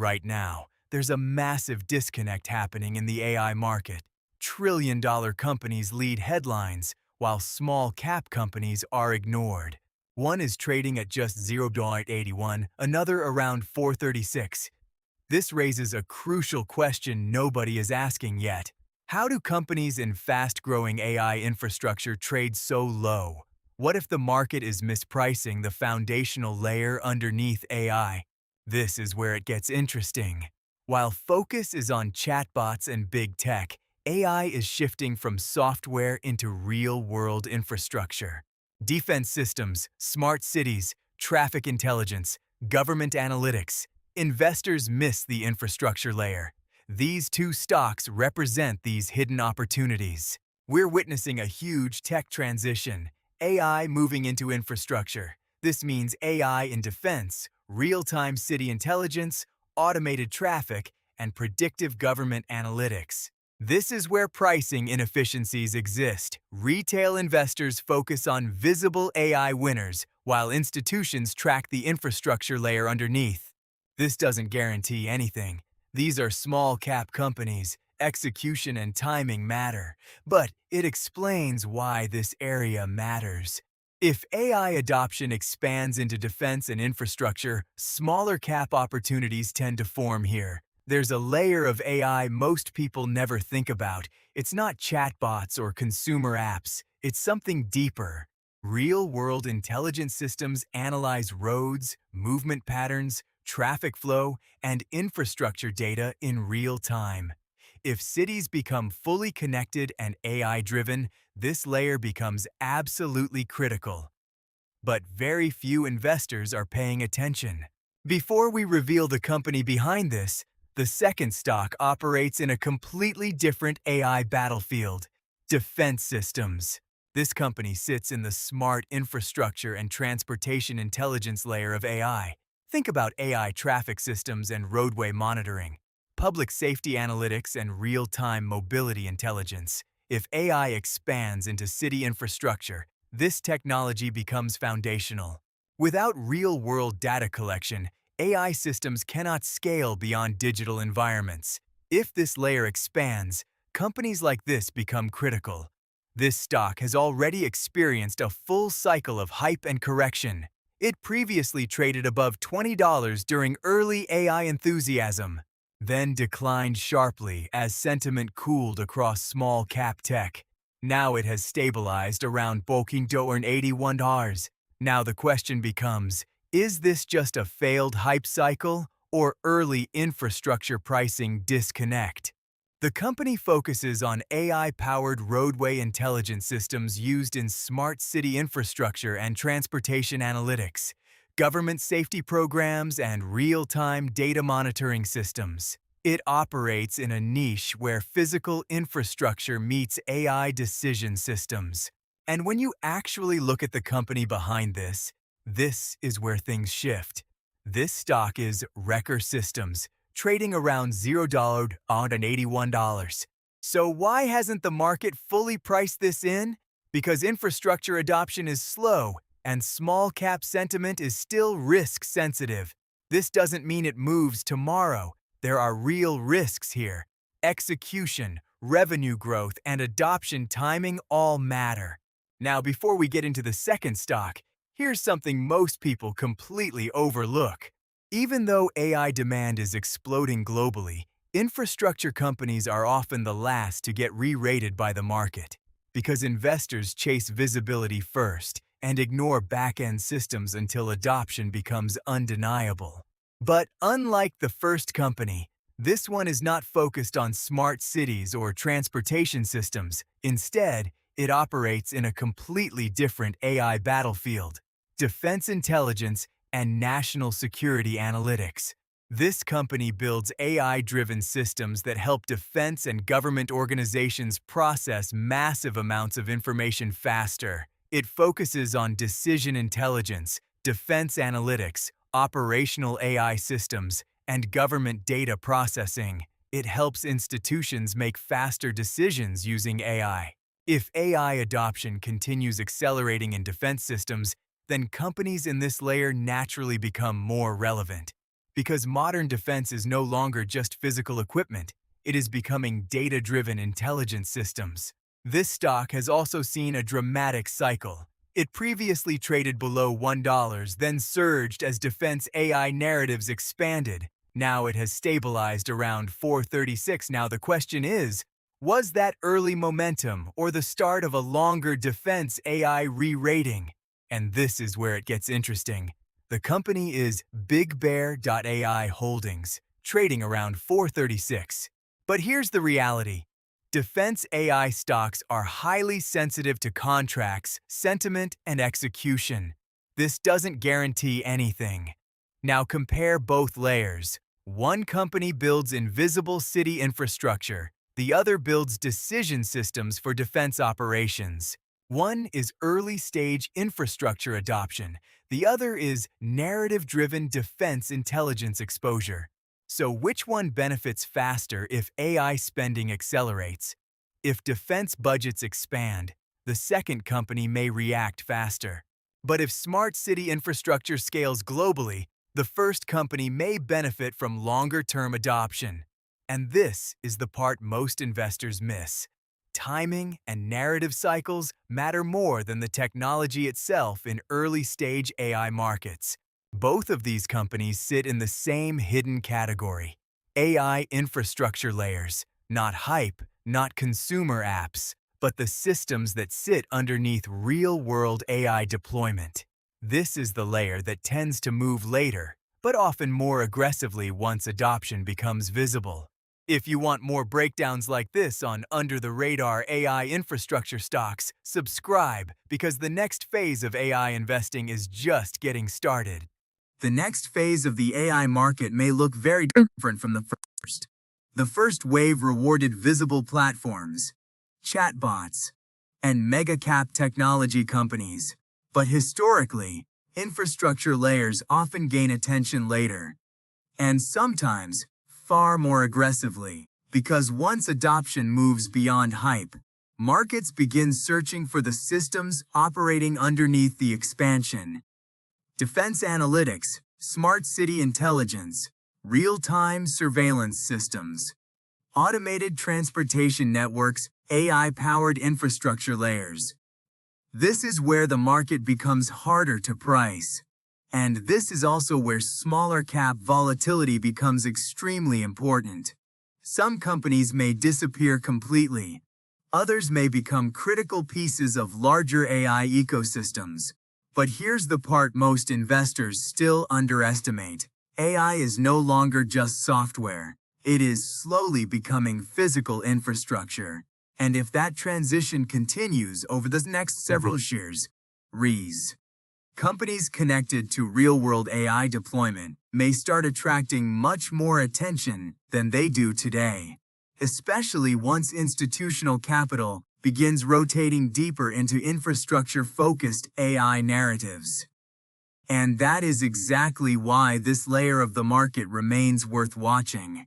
right now, there's a massive disconnect happening in the AI market. Trillion-dollar companies lead headlines, while small-cap companies are ignored. One is trading at just $0.81, another around 436. This raises a crucial question nobody is asking yet. How do companies in fast-growing AI infrastructure trade so low? What if the market is mispricing the foundational layer underneath AI? This is where it gets interesting. While focus is on chatbots and big tech, AI is shifting from software into real-world infrastructure. Defense systems, smart cities, traffic intelligence, government analytics. Investors miss the infrastructure layer. These two stocks represent these hidden opportunities. We're witnessing a huge tech transition, AI moving into infrastructure. This means AI in defense, real-time city intelligence, automated traffic, and predictive government analytics. This is where pricing inefficiencies exist. Retail investors focus on visible AI winners, while institutions track the infrastructure layer underneath. This doesn't guarantee anything. These are small-cap companies. Execution and timing matter, but it explains why this area matters. If AI adoption expands into defense and infrastructure, smaller cap opportunities tend to form here. There's a layer of AI most people never think about. It's not chatbots or consumer apps. It's something deeper. Real-world intelligence systems analyze roads, movement patterns, traffic flow, and infrastructure data in real time. If cities become fully connected and AI-driven, this layer becomes absolutely critical. But very few investors are paying attention. Before we reveal the company behind this, the second stock operates in a completely different AI battlefield: defense systems. This company sits in the smart infrastructure and transportation intelligence layer of AI. Think about AI traffic systems and roadway monitoring, public safety analytics, and real-time mobility intelligence. If AI expands into city infrastructure, this technology becomes foundational. Without real-world data collection, AI systems cannot scale beyond digital environments. If this layer expands, companies like this become critical. This stock has already experienced a full cycle of hype and correction. It previously traded above $20 during early AI enthusiasm, then declined sharply as sentiment cooled across small-cap tech. Now it has stabilized around $81. Now the question becomes, is this just a failed hype cycle or early infrastructure pricing disconnect? The company focuses on AI-powered roadway intelligence systems used in smart city infrastructure and transportation analytics, government safety programs, and real-time data monitoring systems. It operates in a niche where physical infrastructure meets AI decision systems. And when you actually look at the company behind this is where things shift. This stock is Wrecker Systems, trading around $0.81. So why hasn't the market fully priced this in? Because infrastructure adoption is slow and small-cap sentiment is still risk-sensitive. This doesn't mean it moves tomorrow. There are real risks here. Execution, revenue growth, and adoption timing all matter. Now, before we get into the second stock, here's something most people completely overlook. Even though AI demand is exploding globally, infrastructure companies are often the last to get re-rated by the market because investors chase visibility first and ignore back-end systems until adoption becomes undeniable. But unlike the first company, this one is not focused on smart cities or transportation systems. Instead, it operates in a completely different AI battlefield: defense intelligence and national security analytics. This company builds AI-driven systems that help defense and government organizations process massive amounts of information faster. It focuses on decision intelligence, defense analytics, operational AI systems, and government data processing. It helps institutions make faster decisions using AI. If AI adoption continues accelerating in defense systems, then companies in this layer naturally become more relevant. because modern defense is no longer just physical equipment, it is becoming data-driven intelligence systems. This stock has also seen a dramatic cycle. It previously traded below $1, then surged as defense AI narratives expanded. Now it has stabilized around 436. Now the question is, was that early momentum or the start of a longer defense AI re-rating? And this is where it gets interesting. The company is BigBear.ai Holdings, trading around 436. But here's the reality. Defense AI stocks are highly sensitive to contracts, sentiment, and execution. This doesn't guarantee anything. Now compare both layers. One company builds invisible city infrastructure. The other builds decision systems for defense operations. One is early-stage infrastructure adoption. The other is narrative-driven defense intelligence exposure. So which one benefits faster if AI spending accelerates? If defense budgets expand, the second company may react faster. But if smart city infrastructure scales globally, the first company may benefit from longer-term adoption. And this is the part most investors miss. Timing and narrative cycles matter more than the technology itself in early-stage AI markets. Both of these companies sit in the same hidden category: AI infrastructure layers, not hype, not consumer apps, but the systems that sit underneath real-world AI deployment. This is the layer that tends to move later, but often more aggressively once adoption becomes visible. If you want more breakdowns like this on under-the-radar AI infrastructure stocks, subscribe, because the next phase of AI investing is just getting started. The next phase of the AI market may look very different from the first. The first wave rewarded visible platforms, chatbots, and mega-cap technology companies. But historically, infrastructure layers often gain attention later, and sometimes far more aggressively, because once adoption moves beyond hype, markets begin searching for the systems operating underneath the expansion. Defense analytics, smart city intelligence, real-time surveillance systems, automated transportation networks, AI-powered infrastructure layers. This is where the market becomes harder to price. And this is also where smaller cap volatility becomes extremely important. Some companies may disappear completely. Others may become critical pieces of larger AI ecosystems. But here's the part most investors still underestimate. AI is no longer just software. It is slowly becoming physical infrastructure. And if that transition continues over the next several years, companies connected to real-world AI deployment may start attracting much more attention than they do today, especially once institutional capital begins rotating deeper into infrastructure-focused AI narratives. And that is exactly why this layer of the market remains worth watching.